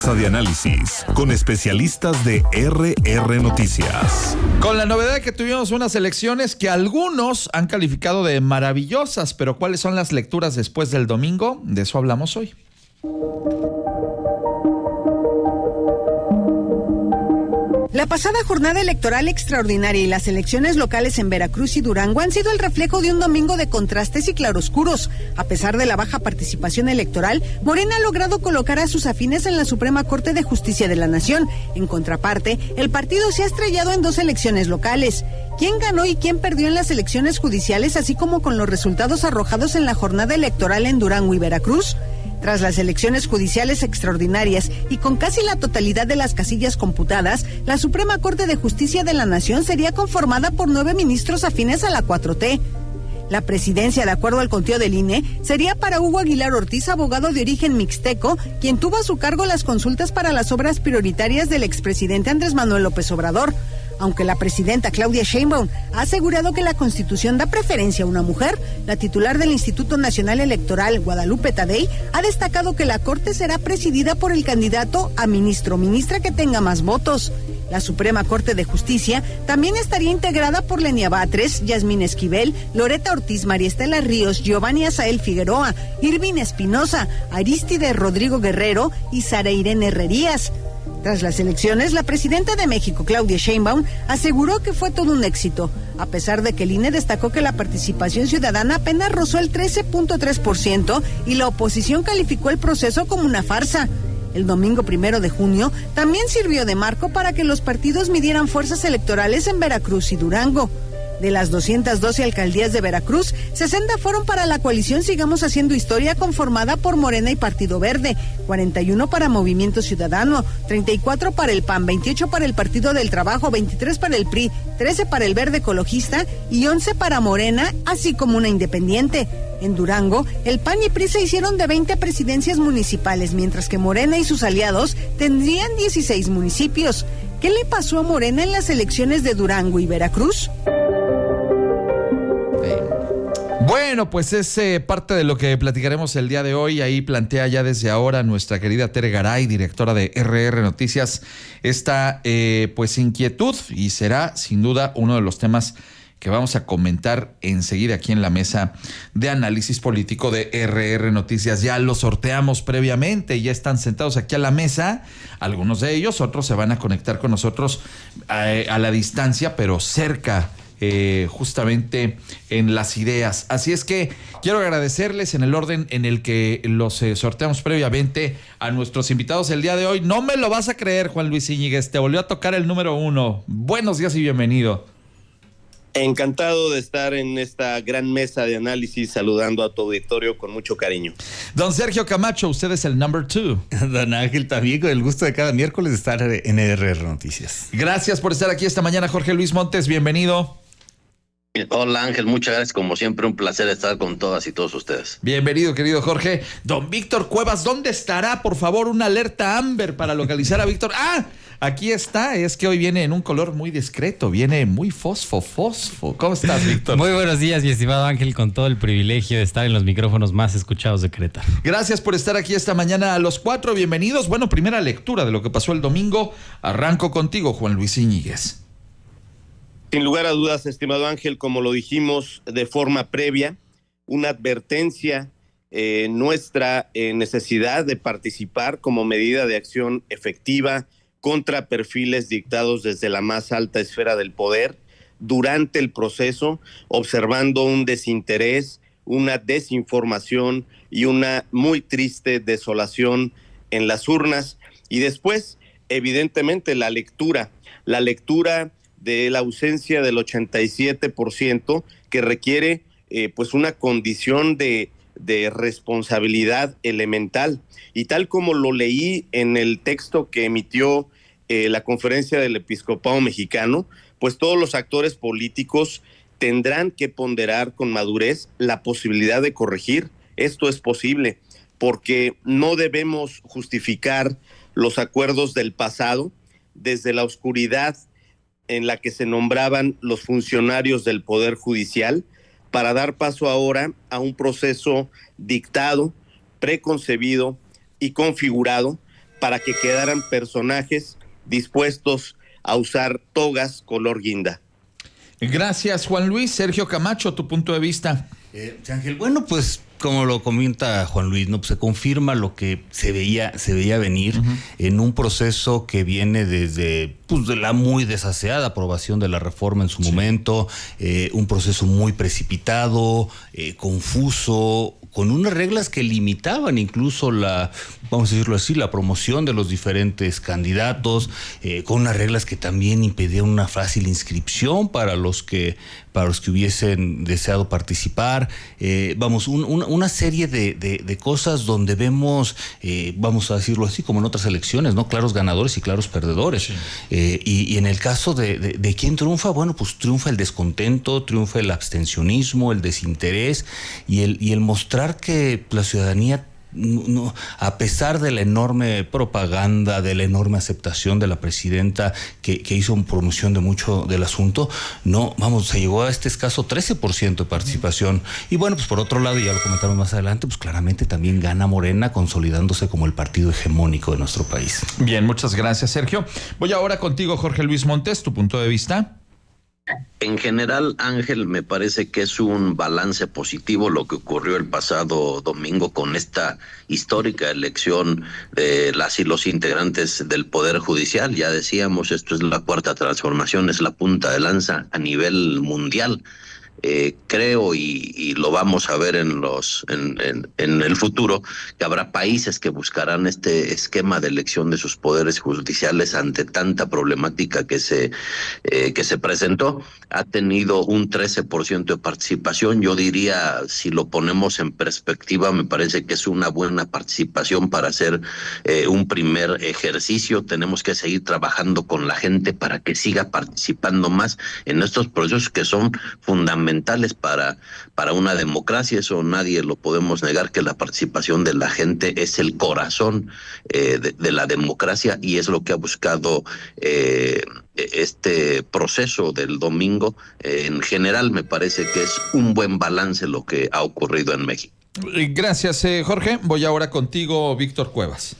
De análisis con especialistas de RR Noticias. Con la novedad de que tuvimos unas elecciones que algunos han calificado de maravillosas, pero ¿cuáles son las lecturas después del domingo? De eso hablamos hoy. La pasada jornada electoral extraordinaria y las elecciones locales en Veracruz y Durango han sido el reflejo de un domingo de contrastes y claroscuros. A pesar de la baja participación electoral, Morena ha logrado colocar a sus afines en la Suprema Corte de Justicia de la Nación. En contraparte, el partido se ha estrellado en dos elecciones locales. ¿Quién ganó y quién perdió en las elecciones judiciales, así como con los resultados arrojados en la jornada electoral en Durango y Veracruz? Tras las elecciones judiciales extraordinarias y con casi la totalidad de las casillas computadas, la Suprema Corte de Justicia de la Nación sería conformada por 9 ministros afines a la 4T. La presidencia, de acuerdo al conteo del INE, sería para Hugo Aguilar Ortiz, abogado de origen mixteco, quien tuvo a su cargo las consultas para las obras prioritarias del expresidente Andrés Manuel López Obrador. Aunque la presidenta Claudia Sheinbaum ha asegurado que la Constitución da preferencia a una mujer, la titular del Instituto Nacional Electoral, Guadalupe Tadei, ha destacado que la Corte será presidida por el candidato a ministro o ministra que tenga más votos. La Suprema Corte de Justicia también estaría integrada por Lenia Batres, Yasmín Esquivel, Loreta Ortiz, María Estela Ríos, Giovanni Azael Figueroa, Irving Espinosa, Arístide Rodrigo Guerrero y Sara Irene Herrerías. Tras las elecciones, la presidenta de México, Claudia Sheinbaum, aseguró que fue todo un éxito, a pesar de que el INE destacó que la participación ciudadana apenas rozó el 13.3% y la oposición calificó el proceso como una farsa. El domingo 1 de junio también sirvió de marco para que los partidos midieran fuerzas electorales en Veracruz y Durango. De las 212 alcaldías de Veracruz, 60 fueron para la coalición Sigamos Haciendo Historia, conformada por Morena y Partido Verde, 41 para Movimiento Ciudadano, 34 para el PAN, 28 para el Partido del Trabajo, 23 para el PRI, 13 para el Verde Ecologista y 11 para Morena, así como una independiente. En Durango, el PAN y PRI se hicieron de 20 presidencias municipales, mientras que Morena y sus aliados tendrían 16 municipios. ¿Qué le pasó a Morena en las elecciones de Durango y Veracruz? Bueno, pues es parte de lo que platicaremos el día de hoy. Ahí plantea ya desde ahora nuestra querida Tere Garay, directora de RR Noticias, esta pues inquietud, y será sin duda uno de los temas que vamos a comentar enseguida aquí en la mesa de análisis político de RR Noticias. Ya los sorteamos previamente, ya están sentados aquí a la mesa, algunos de ellos, otros se van a conectar con nosotros a la distancia, pero cerca, justamente en las ideas. Así es que quiero agradecerles en el orden en el que los sorteamos previamente a nuestros invitados el día de hoy. No me lo vas a creer, Juan Luis Íñiguez, te volvió a tocar el número 1. Buenos días y bienvenido. Encantado de estar en esta gran mesa de análisis, saludando a tu auditorio con mucho cariño. Don Sergio Camacho, usted es el number 2. Don Ángel, también con el gusto de cada miércoles de estar en RR Noticias. Gracias por estar aquí esta mañana, Jorge Luis Montes, bienvenido. Hola Ángel, muchas gracias, como siempre un placer estar con todas y todos ustedes. Bienvenido, querido Jorge. Don Víctor Cuevas, ¿dónde estará? Por favor, una alerta Amber para localizar a Víctor. ¡Ah! Aquí está, es que hoy viene en un color muy discreto, viene muy fosfo. ¿Cómo estás, Víctor? Muy buenos días, mi estimado Ángel, con todo el privilegio de estar en los micrófonos más escuchados de Querétaro. Gracias por estar aquí esta mañana a los 4, bienvenidos. Bueno, primera lectura de lo que pasó el domingo. Arranco contigo, Juan Luis Íñiguez. Sin lugar a dudas, estimado Ángel, como lo dijimos de forma previa, una advertencia, nuestra necesidad de participar como medida de acción efectiva contra perfiles dictados desde la más alta esfera del poder durante el proceso, observando un desinterés, una desinformación y una muy triste desolación en las urnas. Y después, evidentemente, la lectura de la ausencia del 87% que requiere pues una condición de responsabilidad elemental. Y tal como lo leí en el texto que emitió la Conferencia del Episcopado Mexicano, pues todos los actores políticos tendrán que ponderar con madurez la posibilidad de corregir. Esto es posible, porque no debemos justificar los acuerdos del pasado desde la oscuridad en la que se nombraban los funcionarios del Poder Judicial, para dar paso ahora a un proceso dictado, preconcebido y configurado para que quedaran personajes dispuestos a usar togas color guinda. Gracias, Juan Luis. Sergio Camacho, tu punto de vista. Ángel, bueno, pues como lo comenta Juan Luis, ¿no? Pues se confirma lo que se veía venir en un proceso que viene desde de la muy desaseada aprobación de la reforma en su momento, un proceso muy precipitado, confuso, con unas reglas que limitaban incluso vamos a decirlo así, la promoción de los diferentes candidatos, con unas reglas que también impedían una fácil inscripción para los que hubiesen deseado participar, una serie de cosas donde vemos, vamos a decirlo así, como en otras elecciones, ¿no? Claros ganadores y claros perdedores. Sí. Y en el caso de quién triunfa, bueno, pues triunfa el descontento, triunfa el abstencionismo, el desinterés y el mostrar que la ciudadanía, no, a pesar de la enorme propaganda, de la enorme aceptación de la presidenta que hizo una promoción de mucho del asunto, se llegó a este escaso 13% de participación. Y bueno, pues por otro lado, y ya lo comentamos más adelante, pues claramente también gana Morena, consolidándose como el partido hegemónico de nuestro país. Bien, muchas gracias, Sergio. Voy ahora contigo, Jorge Luis Montes, tu punto de vista. En general, Ángel, me parece que es un balance positivo lo que ocurrió el pasado domingo con esta histórica elección de las y los integrantes del Poder Judicial. Ya decíamos, esto es la cuarta transformación, es la punta de lanza a nivel mundial. Creo y lo vamos a ver en el futuro, que habrá países que buscarán este esquema de elección de sus poderes judiciales ante tanta problemática que se presentó. Ha tenido un 13% de participación. Yo diría, si lo ponemos en perspectiva, me parece que es una buena participación para hacer un primer ejercicio. Tenemos que seguir trabajando con la gente para que siga participando más en estos procesos que son fundamentales para una democracia. Eso nadie lo podemos negar, que la participación de la gente es el corazón de la democracia, y es lo que ha buscado este proceso del domingo. En general me parece que es un buen balance lo que ha ocurrido en México. Gracias, Jorge. Voy ahora contigo, Víctor Cuevas.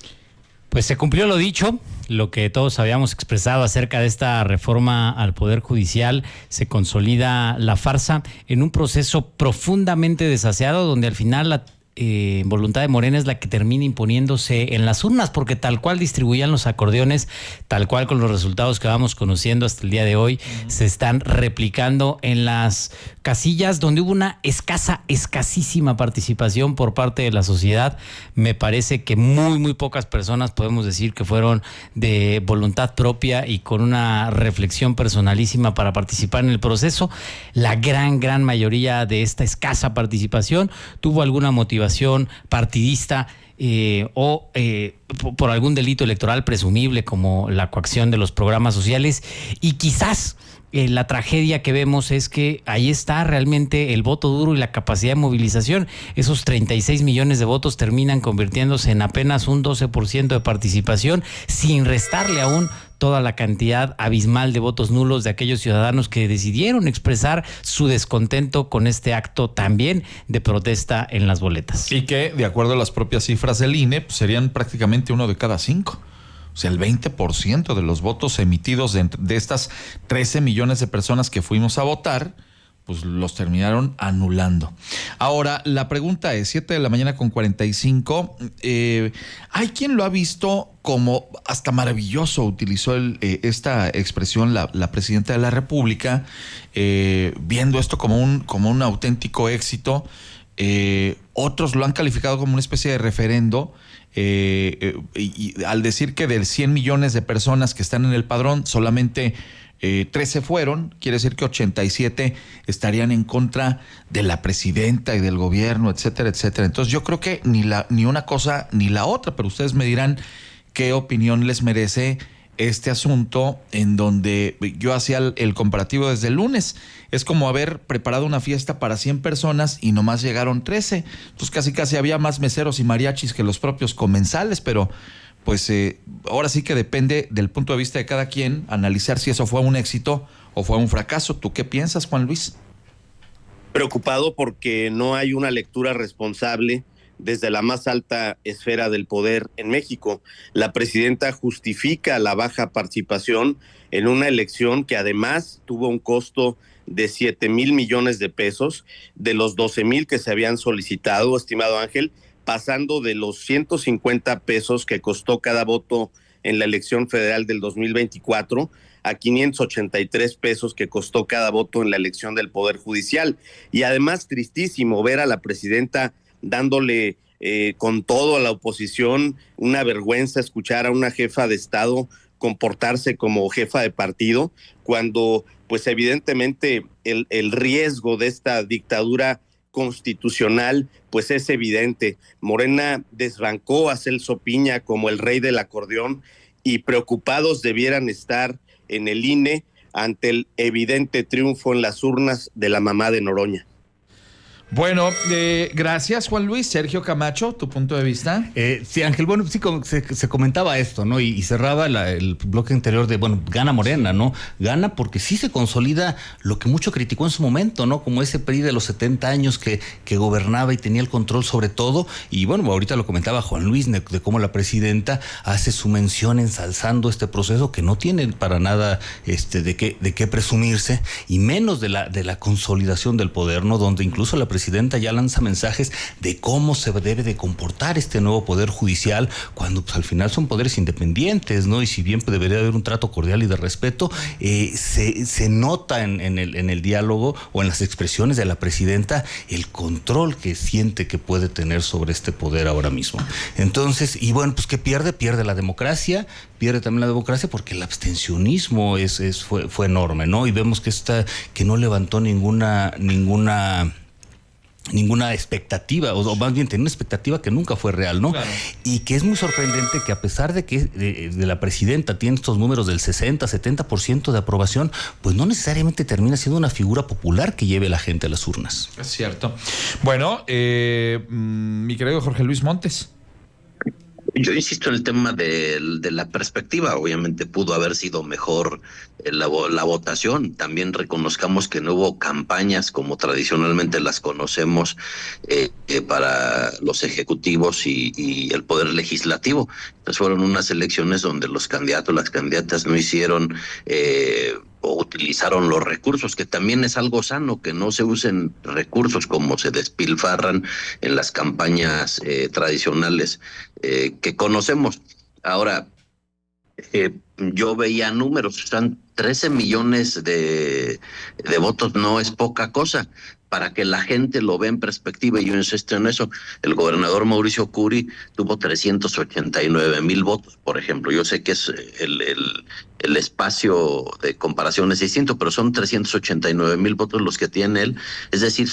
Pues se cumplió lo dicho, lo que todos habíamos expresado acerca de esta reforma al Poder Judicial. Se consolida la farsa en un proceso profundamente desaseado, donde al final la voluntad de Morena es la que termina imponiéndose en las urnas, porque tal cual distribuían los acordeones, tal cual con los resultados que vamos conociendo hasta el día de hoy, se están replicando en las casillas donde hubo una escasísima participación por parte de la sociedad. Me parece que muy pocas personas podemos decir que fueron de voluntad propia y con una reflexión personalísima para participar en el proceso. La gran mayoría de esta escasa participación tuvo alguna motivación partidista o por algún delito electoral presumible, como la coacción de los programas sociales. Y quizás la tragedia que vemos es que ahí está realmente el voto duro y la capacidad de movilización. Esos 36 millones de votos terminan convirtiéndose en apenas un 12% de participación, sin restarle aún toda la cantidad abismal de votos nulos de aquellos ciudadanos que decidieron expresar su descontento con este acto también de protesta en las boletas. Y que, de acuerdo a las propias cifras del INE, pues serían prácticamente 1 de cada 5. O sea, el 20% de los votos emitidos de estas 13 millones de personas que fuimos a votar, pues los terminaron anulando. Ahora, la pregunta es, 7:45 a.m. Hay quien lo ha visto como hasta maravilloso, utilizó esta expresión la presidenta de la República, viendo esto como un auténtico éxito. Otros lo han calificado como una especie de referendo, y al decir que de 100 millones de personas que están en el padrón, solamente 13 fueron, quiere decir que 87 estarían en contra de la presidenta y del gobierno, etcétera, etcétera. Entonces yo creo que ni una cosa ni la otra, pero ustedes me dirán qué opinión les merece este asunto, en donde yo hacía el comparativo desde el lunes. Es como haber preparado una fiesta para 100 personas y nomás llegaron 13. Entonces casi había más meseros y mariachis que los propios comensales, pero pues ahora sí que depende del punto de vista de cada quien analizar si eso fue un éxito o fue un fracaso. ¿Tú qué piensas, Juan Luis? Preocupado porque no hay una lectura responsable desde la más alta esfera del poder en México. La presidenta justifica la baja participación en una elección que además tuvo un costo de 7,000 millones de pesos, de los 12,000 que se habían solicitado, estimado Ángel, pasando de los 150 pesos que costó cada voto en la elección federal del 2024 a 583 pesos que costó cada voto en la elección del Poder Judicial. Y además, tristísimo ver a la presidenta dándole con todo a la oposición. Una vergüenza escuchar a una jefa de Estado comportarse como jefa de partido, cuando pues evidentemente el riesgo de esta dictadura constitucional pues es evidente. Morena desbancó a Celso Piña como el rey del acordeón y preocupados debieran estar en el INE ante el evidente triunfo en las urnas de la mamá de Noroña. Bueno, gracias, Juan Luis. Sergio Camacho, tu punto de vista. Sí, Ángel, bueno, sí, se comentaba esto, ¿no? Y cerraba el bloque anterior de, bueno, gana Morena, ¿no? Gana porque sí se consolida lo que mucho criticó en su momento, ¿no? Como ese PRI de los 70 años que gobernaba y tenía el control sobre todo. Y bueno, ahorita lo comentaba Juan Luis, de cómo la presidenta hace su mención ensalzando este proceso que no tiene para nada de qué presumirse, y menos de la consolidación del poder, ¿no? Donde incluso la presidenta ya lanza mensajes de cómo se debe de comportar este nuevo poder judicial, cuando pues, al final son poderes independientes, ¿no? Y si bien debería haber un trato cordial y de respeto, se nota en el diálogo o en las expresiones de la presidenta el control que siente que puede tener sobre este poder ahora mismo. Entonces, y bueno, pues que pierde la democracia, pierde también la democracia porque el abstencionismo fue enorme, ¿no? Y vemos que no levantó ninguna expectativa, o más bien tenía una expectativa que nunca fue real, ¿no? Claro. Y que es muy sorprendente que a pesar de que de la presidenta tiene estos números del 60-70% de aprobación, pues no necesariamente termina siendo una figura popular que lleve a la gente a las urnas. Es cierto. Bueno, mi querido Jorge Luis Montes. Yo insisto en el tema de la perspectiva. Obviamente pudo haber sido mejor la votación. También reconozcamos que no hubo campañas como tradicionalmente las conocemos para los ejecutivos y el poder legislativo. Entonces fueron unas elecciones donde los candidatos, las candidatas no hicieron o utilizaron los recursos, que también es algo sano, que no se usen recursos como se despilfarran en las campañas tradicionales que conocemos. Ahora, yo veía números, están 13 millones de votos, no es poca cosa. Para que la gente lo vea en perspectiva, y yo insisto en eso, el gobernador Mauricio Curi tuvo 389,000 votos, por ejemplo. Yo sé que es el espacio de comparación es distinto, pero son 389,000 votos los que tiene él. Es decir,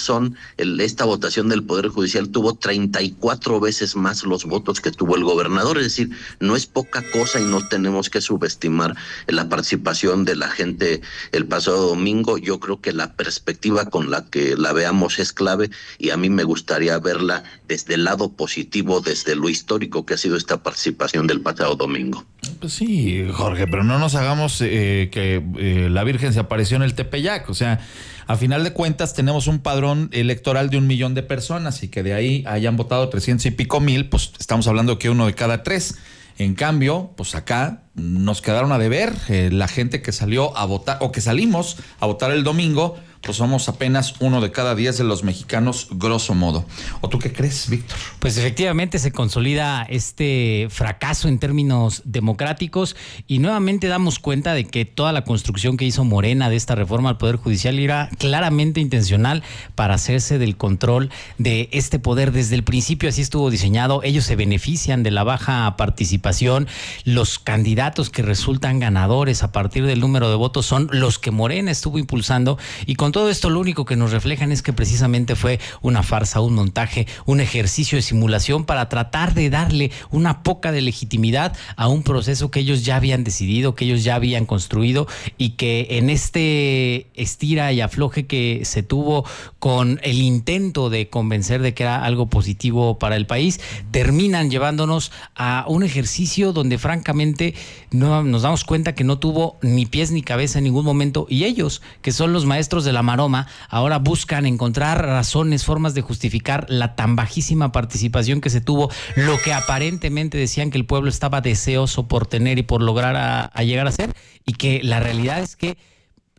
esta votación del Poder Judicial tuvo 34 veces más los votos que tuvo el gobernador. Es decir, no es poca cosa y no tenemos que subestimar la participación de la gente el pasado domingo. Yo creo que la perspectiva con la que la veamos es clave, y a mí me gustaría verla desde el lado positivo, desde lo histórico que ha sido esta participación del pasado domingo. Pues sí, Jorge, pero no nos hagamos que la Virgen se apareció en el Tepeyac. O sea, a final de cuentas tenemos un padrón electoral de 1 millón de personas, y que de ahí hayan votado 300 y pico mil, pues estamos hablando que 1 de cada 3. En cambio, pues acá nos quedaron a deber la gente que salió a votar, o que salimos a votar el domingo, pues somos apenas 1 de cada 10 de los mexicanos, grosso modo. ¿O tú qué crees, Víctor? Pues efectivamente se consolida este fracaso en términos democráticos, y nuevamente damos cuenta de que toda la construcción que hizo Morena de esta reforma al Poder Judicial era claramente intencional para hacerse del control de este poder. Desde el principio así estuvo diseñado. Ellos se benefician de la baja participación. Los candidatos que resultan ganadores a partir del número de votos son los que Morena estuvo impulsando, y con todo esto lo único que nos reflejan es que precisamente fue una farsa, un montaje, un ejercicio de simulación para tratar de darle una poca de legitimidad a un proceso que ellos ya habían decidido, que ellos ya habían construido, y que en este estira y afloje que se tuvo con el intento de convencer de que era algo positivo para el país, terminan llevándonos a un ejercicio donde francamente no nos damos cuenta que no tuvo ni pies ni cabeza en ningún momento, y ellos, que son los maestros de la la maroma, ahora buscan encontrar razones, formas de justificar la tan bajísima participación que se tuvo, lo que aparentemente decían que el pueblo estaba deseoso por tener y por lograr a llegar a ser, y que la realidad es que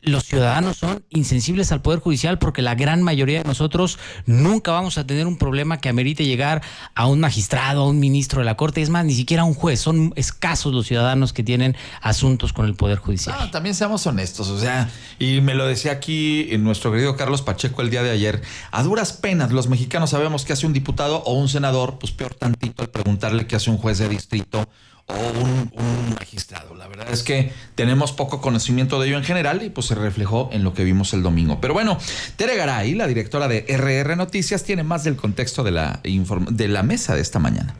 los ciudadanos son insensibles al Poder Judicial, porque la gran mayoría de nosotros nunca vamos a tener un problema que amerite llegar a un magistrado, a un ministro de la Corte, es más, ni siquiera a un juez. Son escasos los ciudadanos que tienen asuntos con el Poder Judicial. No, también seamos honestos, o sea, y me lo decía aquí nuestro querido Carlos Pacheco el día de ayer, a duras penas los mexicanos sabemos qué hace un diputado o un senador, pues peor tantito al preguntarle qué hace un juez de distrito o un magistrado. La verdad es que tenemos poco conocimiento de ello en general y pues se reflejó en lo que vimos el domingo. Pero bueno, Tere Garay, la directora de RR Noticias, tiene más del contexto de la mesa de esta mañana.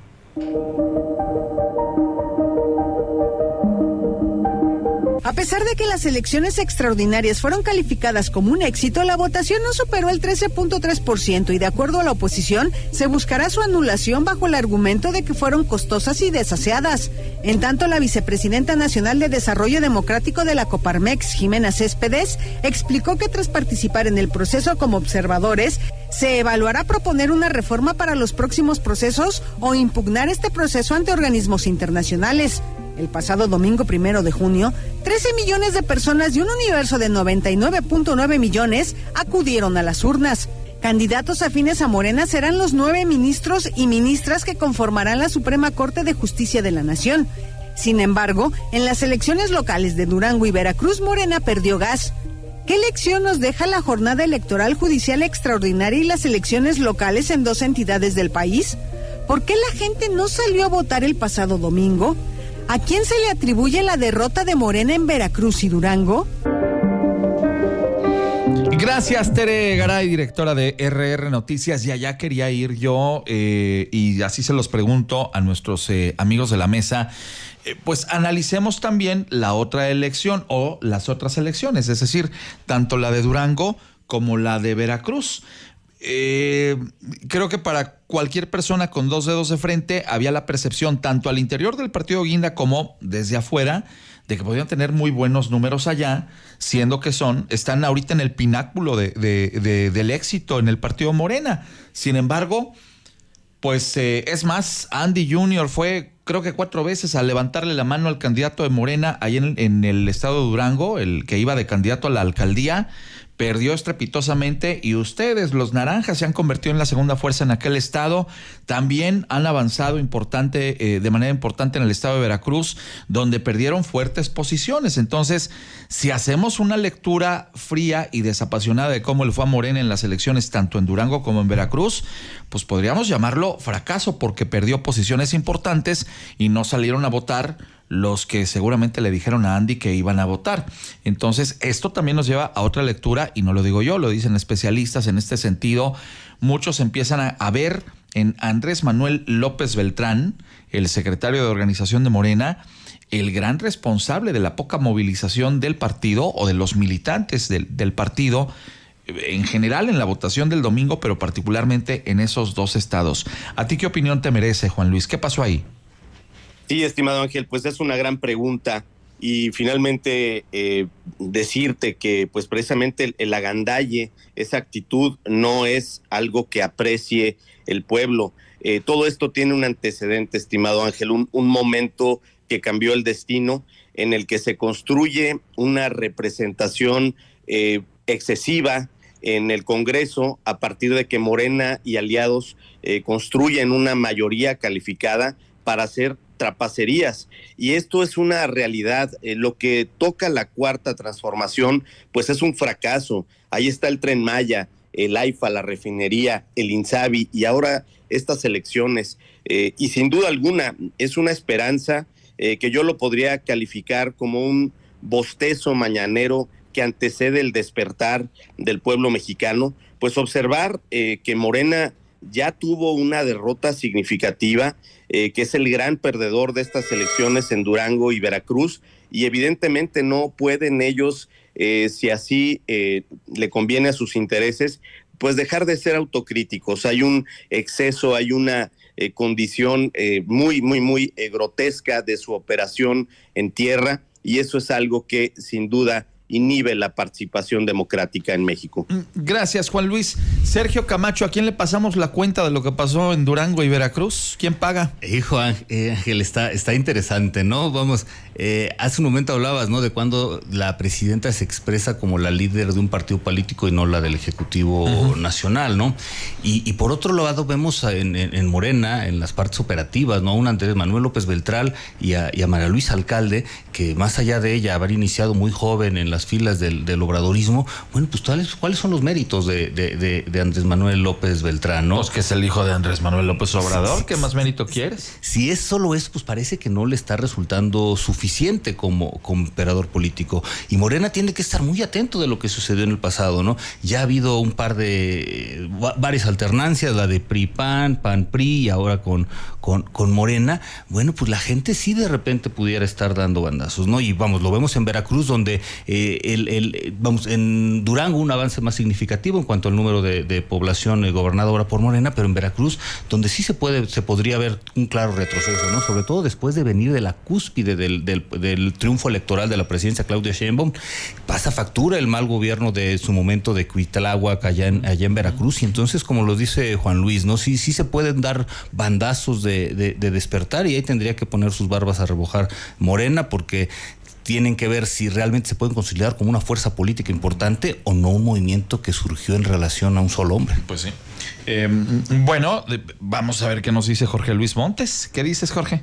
A pesar de que las elecciones extraordinarias fueron calificadas como un éxito, la votación no superó el 13.3% y de acuerdo a la oposición, se buscará su anulación bajo el argumento de que fueron costosas y desaseadas. En tanto, la vicepresidenta nacional de Desarrollo Democrático de la Coparmex, Jimena Céspedes, explicó que tras participar en el proceso como observadores, se evaluará proponer una reforma para los próximos procesos o impugnar este proceso ante organismos internacionales. El pasado domingo 1 de junio, 13 millones de personas de un universo de 99.9 millones acudieron a las urnas. Candidatos afines a Morena serán los 9 ministros y ministras que conformarán la Suprema Corte de Justicia de la Nación. Sin embargo, en las elecciones locales de Durango y Veracruz, Morena perdió gas. ¿Qué lección nos deja la jornada electoral judicial extraordinaria y las elecciones locales en 2 entidades del país? ¿Por qué la gente no salió a votar el pasado domingo? ¿A quién se le atribuye la derrota de Morena en Veracruz y Durango? Gracias, Tere Garay, directora de RR Noticias. Y allá quería ir yo, y así se los pregunto a nuestros amigos de la mesa. Pues analicemos también la otra elección o las otras elecciones, es decir, tanto la de Durango como la de Veracruz. Creo que para cualquier persona con 2 dedos de frente había la percepción, tanto al interior del partido Guinda como desde afuera, de que podían tener muy buenos números allá, siendo que están ahorita en el pináculo del éxito en el partido Morena. Sin embargo, pues es más, Andy Jr. fue creo que 4 veces a levantarle la mano al candidato de Morena ahí en el estado de Durango, el que iba de candidato a la alcaldía. Perdió estrepitosamente y ustedes, los naranjas, se han convertido en la segunda fuerza en aquel estado. También han avanzado de manera importante en el estado de Veracruz, donde perdieron fuertes posiciones. Entonces, si hacemos una lectura fría y desapasionada de cómo le fue a Morena en las elecciones, tanto en Durango como en Veracruz, pues podríamos llamarlo fracaso, porque perdió posiciones importantes y no salieron a votar los que seguramente le dijeron a Andy que iban a votar. Entonces, esto también nos lleva a otra lectura, y no lo digo yo, lo dicen especialistas en este sentido. Muchos empiezan a ver en Andrés Manuel López Beltrán, el secretario de organización de Morena, el gran responsable de la poca movilización del partido o de los militantes del partido en general en la votación del domingo, pero particularmente en esos 2 estados. ¿A ti qué opinión te merece, Juan Luis? ¿Qué pasó ahí? Sí, estimado Ángel, pues es una gran pregunta y finalmente decirte que pues precisamente el agandalle, esa actitud no es algo que aprecie el pueblo. Todo esto tiene un antecedente, estimado Ángel, un momento que cambió el destino, en el que se construye una representación excesiva en el Congreso a partir de que Morena y aliados construyen una mayoría calificada para hacer trapacerías, y esto es una realidad. Lo que toca la cuarta transformación pues es un fracaso. Ahí está el Tren Maya, el AIFA, la refinería, el INSABI y ahora estas elecciones, y sin duda alguna es una esperanza que yo lo podría calificar como un bostezo mañanero que antecede el despertar del pueblo mexicano. Pues observar que Morena ya tuvo una derrota significativa, que es el gran perdedor de estas elecciones en Durango y Veracruz, y evidentemente no pueden ellos, si así le conviene a sus intereses, pues dejar de ser autocríticos. Hay un exceso, hay una condición muy grotesca de su operación en tierra, y eso es algo que sin duda inhibe la participación democrática en México. Gracias, Juan Luis. Sergio Camacho, ¿a quién le pasamos la cuenta de lo que pasó en Durango y Veracruz? ¿Quién paga? Hijo, Ángel, está interesante, ¿no? Vamos, hace un momento hablabas, ¿no? De cuando la presidenta se expresa como la líder de un partido político y no la del Ejecutivo Nacional, ¿no? Y por otro lado vemos en Morena, en las partes operativas, ¿no? A un Andrés Manuel López Beltrán y a María Luisa Alcalde, que más allá de ella haber iniciado muy joven en las filas del obradorismo, bueno, pues ¿cuáles son los méritos de Andrés Manuel López Beltrán, ¿no? Pues que es el hijo de Andrés Manuel López Obrador, ¿qué más mérito quieres? Si es solo eso, pues parece que no le está resultando suficiente como operador político. Y Morena tiene que estar muy atento de lo que sucedió en el pasado, ¿no? Ya ha habido un par de varias alternancias, la de PRI-PAN, PAN-PRI y ahora con Morena. Bueno, pues la gente sí de repente pudiera estar dando bandazos, ¿no? Y vamos, lo vemos en Veracruz, donde vamos, en Durango un avance más significativo en cuanto al número de población gobernada ahora por Morena, pero en Veracruz, donde sí se podría ver un claro retroceso, ¿no? Sobre todo después de venir de la cúspide del triunfo electoral de la presidencia Claudia Sheinbaum, pasa factura el mal gobierno de su momento de Cuitláhuac allá en Veracruz, y entonces, como lo dice Juan Luis, ¿no? Sí se pueden dar bandazos de despertar, y ahí tendría que poner sus barbas a remojar Morena, porque tienen que ver si realmente se pueden consolidar como una fuerza política importante o no un movimiento que surgió en relación a un solo hombre. Pues sí. Bueno, vamos a ver qué nos dice Jorge Luis Montes. ¿Qué dices, Jorge?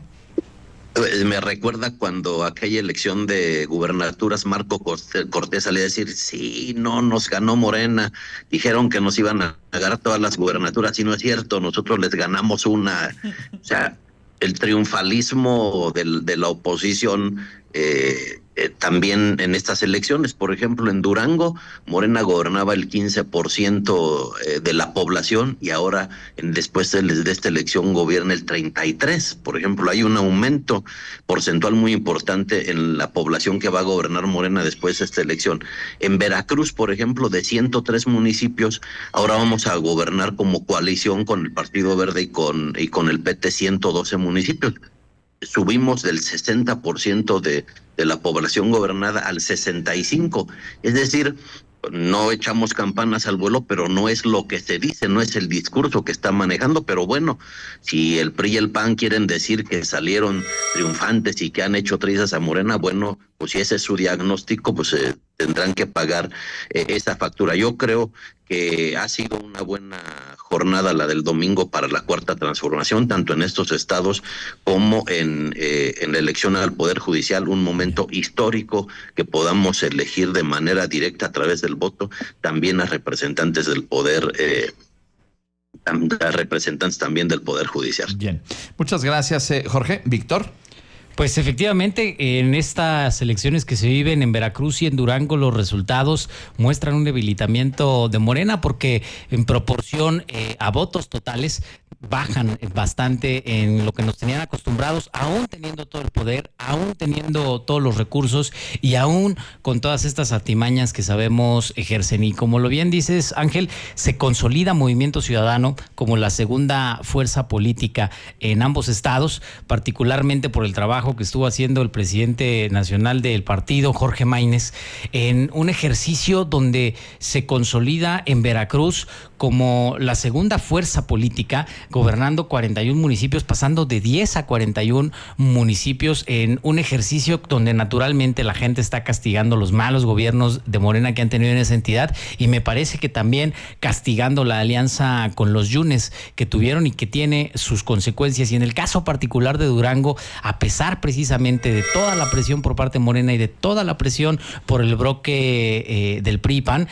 Me recuerda cuando aquella elección de gubernaturas Marco Cortés salía a decir, sí, no, nos ganó Morena, dijeron que nos iban a ganar todas las gubernaturas, y no es cierto, nosotros les ganamos una. O sea, el triunfalismo de la oposición también en estas elecciones. Por ejemplo, en Durango, Morena gobernaba el 15% de la población, y ahora, después de esta elección, gobierna el 33%. Por ejemplo, hay un aumento porcentual muy importante en la población que va a gobernar Morena después de esta elección. En Veracruz, por ejemplo, de 103 municipios, ahora vamos a gobernar como coalición con el Partido Verde y con el PT 112 municipios. Subimos del 60% de la población gobernada al 65%. Es decir, no echamos campanas al vuelo, pero no es lo que se dice, no es el discurso que está manejando. Pero bueno, si el PRI y el PAN quieren decir que salieron triunfantes y que han hecho trizas a Morena, bueno, pues si ese es su diagnóstico, pues tendrán que pagar esa factura. Yo creo que ha sido una buena jornada la del domingo para la Cuarta Transformación, tanto en estos estados como en la elección al Poder Judicial, un momento histórico que podamos elegir de manera directa a través del voto también a representantes del poder, a representantes también del Poder Judicial. Bien, muchas gracias, Jorge. Víctor. Pues efectivamente, en estas elecciones que se viven en Veracruz y en Durango, los resultados muestran un debilitamiento de Morena, porque en proporción a votos totales bajan bastante en lo que nos tenían acostumbrados, aún teniendo todo el poder, aún teniendo todos los recursos y aún con todas estas artimañas que sabemos ejercen. Y como lo bien dices, Ángel, se consolida Movimiento Ciudadano como la segunda fuerza política en ambos estados, particularmente por el trabajo que estuvo haciendo el presidente nacional del partido, Jorge Maínez, en un ejercicio donde se consolida en Veracruz como la segunda fuerza política, gobernando 41 municipios, pasando de 10 a 41 municipios, en un ejercicio donde naturalmente la gente está castigando los malos gobiernos de Morena que han tenido en esa entidad, y me parece que también castigando la alianza con los Yunes que tuvieron y que tiene sus consecuencias. Y en el caso particular de Durango, a pesar precisamente de toda la presión por parte de Morena y de toda la presión por el bloque del PRI-PAN,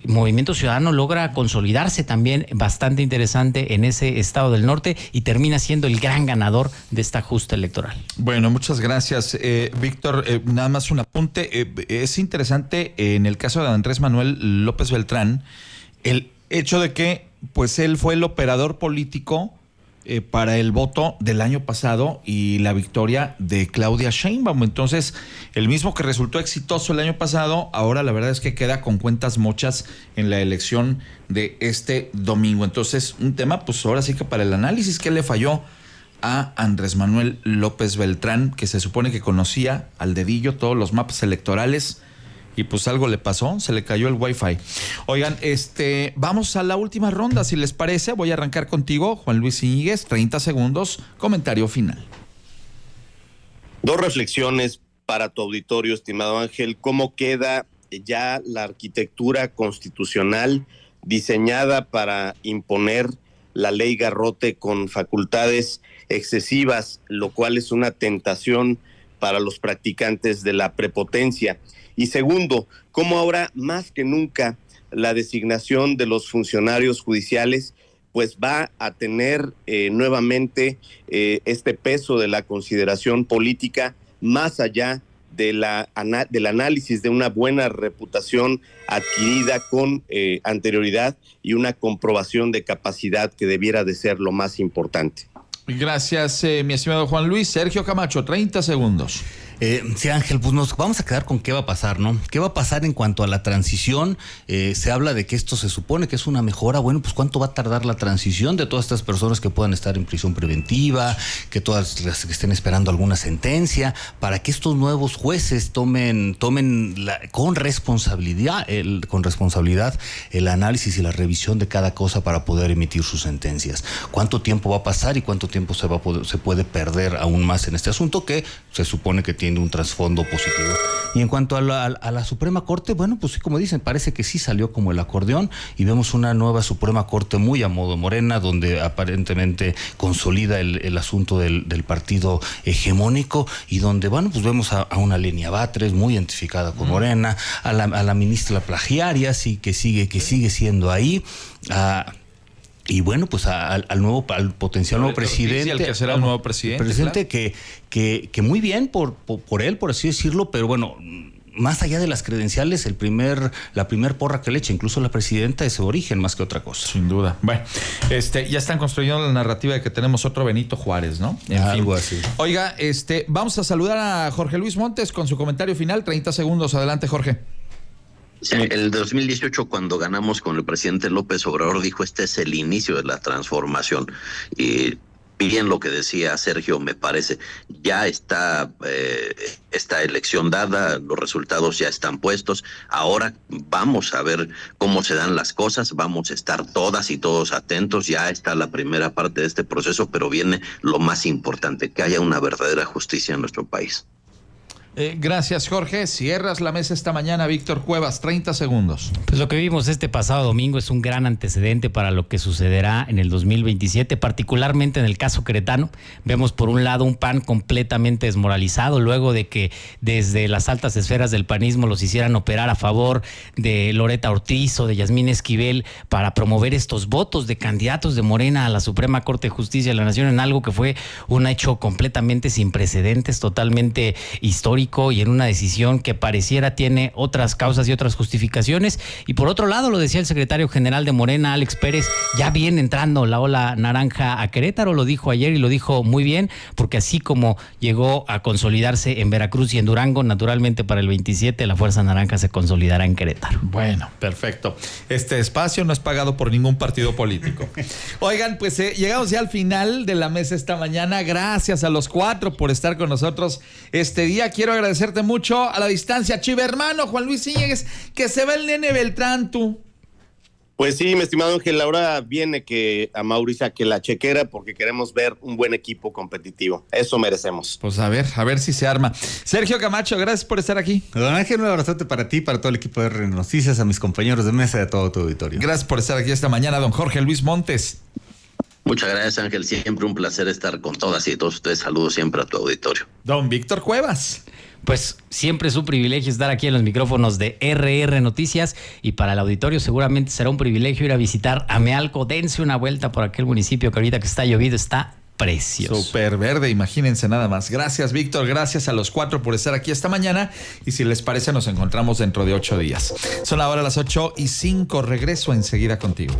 Movimiento Ciudadano logra consolidarse también bastante interesante en ese estado del norte y termina siendo el gran ganador de esta justa electoral. Bueno, muchas gracias, Víctor. Nada más un apunte. Es interesante en el caso de Andrés Manuel López Beltrán el hecho de que pues él fue el operador político para el voto del año pasado y la victoria de Claudia Sheinbaum. Entonces, el mismo que resultó exitoso el año pasado, ahora la verdad es que queda con cuentas mochas en la elección de este domingo. Entonces, un tema, pues ahora sí que para el análisis, ¿qué le falló a Andrés Manuel López Beltrán, que se supone que conocía al dedillo todos los mapas electorales y pues algo le pasó, se le cayó el Wi-Fi. Oigan, vamos a la última ronda, si les parece. Voy a arrancar contigo, Juan Luis Íñiguez, 30 segundos, comentario final. 2 reflexiones para tu auditorio, estimado Ángel. ¿Cómo queda ya la arquitectura constitucional diseñada para imponer la ley Garrote con facultades excesivas, lo cual es una tentación para los practicantes de la prepotencia? Y segundo, cómo ahora más que nunca la designación de los funcionarios judiciales pues va a tener nuevamente este peso de la consideración política, más allá del análisis de una buena reputación adquirida con anterioridad y una comprobación de capacidad que debiera de ser lo más importante. Gracias, mi estimado Juan Luis. Sergio Camacho, 30 segundos. Sí, Ángel, pues nos vamos a quedar con qué va a pasar, ¿no? ¿Qué va a pasar en cuanto a la transición? Se habla de que esto se supone que es una mejora. Bueno, pues ¿cuánto va a tardar la transición de todas estas personas que puedan estar en prisión preventiva, que todas las que estén esperando alguna sentencia, para que estos nuevos jueces tomen con responsabilidad el análisis y la revisión de cada cosa para poder emitir sus sentencias? ¿Cuánto tiempo va a pasar y cuánto tiempo se puede perder aún más en este asunto que se supone que tiene un trasfondo positivo? Y en cuanto a la Suprema Corte, bueno, pues sí, como dicen, parece que sí salió como el acordeón y vemos una nueva Suprema Corte muy a modo Morena, donde aparentemente consolida el asunto del partido hegemónico y donde, bueno, pues vemos a una Lenia Batres muy identificada con Morena, a la ministra Plagiaria, sí, que sigue siendo ahí, y bueno, pues al potencial nuevo presidente. El que será el nuevo presidente. Presidente, claro. que muy bien por él, por así decirlo, pero bueno, más allá de las credenciales, la primer porra que le echa, incluso la presidenta, es su origen más que otra cosa. Sin duda. Bueno, ya están construyendo la narrativa de que tenemos otro Benito Juárez, ¿no? Algo así. Oiga, vamos a saludar a Jorge Luis Montes con su comentario final. 30 segundos. Adelante, Jorge. Sí, el 2018, cuando ganamos con el presidente López Obrador, dijo: este es el inicio de la transformación. Y bien lo que decía Sergio, me parece, ya está esta elección dada, los resultados ya están puestos. Ahora vamos a ver cómo se dan las cosas, vamos a estar todas y todos atentos. Ya está la primera parte de este proceso, pero viene lo más importante, que haya una verdadera justicia en nuestro país. Gracias, Jorge. Cierras la mesa esta mañana, Víctor Cuevas, 30 segundos. Pues lo que vimos este pasado domingo es un gran antecedente para lo que sucederá en el 2027, particularmente en el caso queretano. Vemos por un lado un PAN completamente desmoralizado, luego de que desde las altas esferas del panismo los hicieran operar a favor de Loretta Ortiz o de Yasmín Esquivel para promover estos votos de candidatos de Morena a la Suprema Corte de Justicia de la Nación, en algo que fue un hecho completamente sin precedentes, totalmente histórico, y en una decisión que pareciera tiene otras causas y otras justificaciones. Y por otro lado, lo decía el secretario general de Morena, Alex Pérez, ya viene entrando la ola naranja a Querétaro, lo dijo ayer y lo dijo muy bien, porque así como llegó a consolidarse en Veracruz y en Durango, naturalmente para el 27 la Fuerza Naranja se consolidará en Querétaro. Bueno, perfecto. Este espacio no es pagado por ningún partido político. Oigan, pues llegamos ya al final de la mesa esta mañana. Gracias a los 4 por estar con nosotros este día. Quiero agradecerte mucho a la distancia, Chiva hermano, Juan Luis Íñiguez, que se va el nene Beltrán, tú. Pues sí, mi estimado Ángel, ahora viene que a Mauricio que la chequera, porque queremos ver un buen equipo competitivo. Eso merecemos. Pues a ver si se arma. Sergio Camacho, gracias por estar aquí. Don Ángel, un abrazote para ti, para todo el equipo de R Noticias, a mis compañeros de mesa y a todo tu auditorio. Gracias por estar aquí esta mañana, don Jorge Luis Montes. Muchas gracias, Ángel. Siempre un placer estar con todas y todos ustedes. Saludos siempre a tu auditorio. Don Víctor Cuevas. Pues siempre es un privilegio estar aquí en los micrófonos de RR Noticias, y para el auditorio seguramente será un privilegio ir a visitar Amealco. Dense una vuelta por aquel municipio que ahorita que está llovido está precioso. Súper verde, imagínense nada más. Gracias, Víctor. Gracias a los 4 por estar aquí esta mañana. Y si les parece, nos encontramos dentro de 8 días. Son ahora las 8:05. Regreso enseguida contigo.